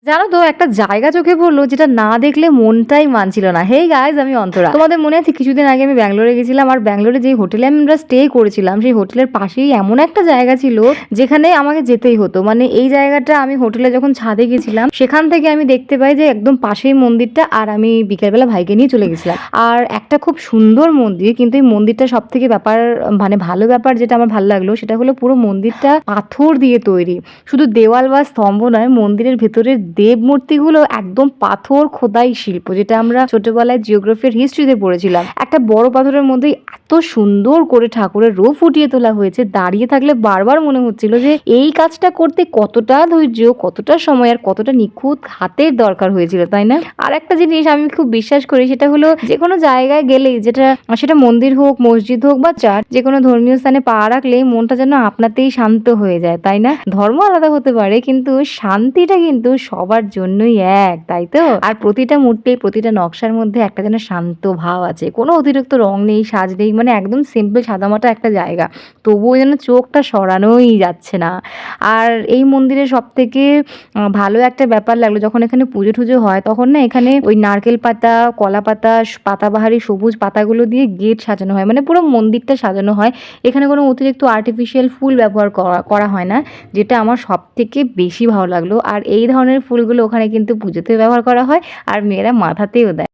জানো তো একটা জায়গা চোখে পড়লো যেটা না দেখলে মনটাই মানছিল না। হেই গাইস, আমি অন্তরা। তোমাদের মনে আছে কিছুদিন আগে আমি ব্যাঙ্গালোরে গেছিলাম, আর ব্যাঙ্গালোরে যে হোটেলে আমরা স্টে করেছিলাম সেই হোটেলের পাশেই এমন একটা জায়গা ছিল যেখানে আমাকে যেতেই হতো। মানে এই জায়গাটা আমি হোটেলে যখন ছাদে গেছিলাম সেখান থেকে আমি দেখতে পাই যে একদম পাশেই মন্দিরটা, আর আমি বিকেলবেলা ভাইকে নিয়ে চলে গেছিলাম। আর একটা খুব সুন্দর মন্দির, কিন্তু এই মন্দিরটা সব থেকে ব্যাপার মানে ভালো ব্যাপার যেটা আমার ভালো লাগলো সেটা হলো পুরো মন্দিরটা পাথর দিয়ে তৈরি। শুধু দেওয়াল বা স্তম্ভ নয়, মন্দিরের ভেতরের দেব মূর্তিগুলো একদম পাথর খোদাই শিল্প, যেটা আমরা ছোটবেলায় জিওগ্রাফির হিস্ট্রিতে পড়েছিলাম। একটা বড় পাথরের মধ্যে এত সুন্দর করে ঠাকুরের রূপ ফুটিয়ে তোলা হয়েছে, দাঁড়িয়ে থাকলে বারবার মনে হচ্ছিল যে এই কাজটা করতে কতটা ধৈর্য, কতটা সময় আর কতটা নিখুঁত হাতের দরকার হয়েছিল, তাই না? আর একটা জিনিস আমি খুব বিশ্বাস করি, সেটা হলো যে কোনো জায়গায় গেলেই, সেটা মন্দির হোক, মসজিদ হোক বা চার্চ, যে কোনো ধর্মীয় স্থানে পা রাখলেই মনটা যেন আপনাতেই শান্ত হয়ে যায়, তাই না? ধর্ম আলাদা হতে পারে কিন্তু শান্তিটা কিন্তু সবার জন্যই এক, তাই তো? আর প্রতিটা মূর্তি, প্রতিটা নকশার মধ্যে একটা যেন শান্ত ভাব আছে, কোনো অতিরিক্ত রং নেই, সাজ নেই, মানে একদম সিম্পল সাদামাটা একটা জায়গা, তবুও যেন চোখটা সরানোই যাচ্ছে না। আর এই মন্দিরের সব থেকে ভালো একটা ব্যাপার লাগলো, যখন এখানে পুজো টুজো হয় তখন না এখানে ওই নারকেল পাতা, কলা পাতা, পাতাবাহারি সবুজ পাতাগুলো দিয়ে গেট সাজানো হয়, মানে পুরো মন্দিরটা সাজানো হয়। এখানে কোনো অতিরিক্ত আর্টিফিশিয়াল ফুল ব্যবহার করা হয় না, যেটা আমার সব থেকে বেশি ভালো লাগলো। আর এই ধরনের ফুলগুলো ওখানে কিন্তু পুজোতে ব্যবহার করা হয়, আর মেয়েরা মাথাতেও দেয়।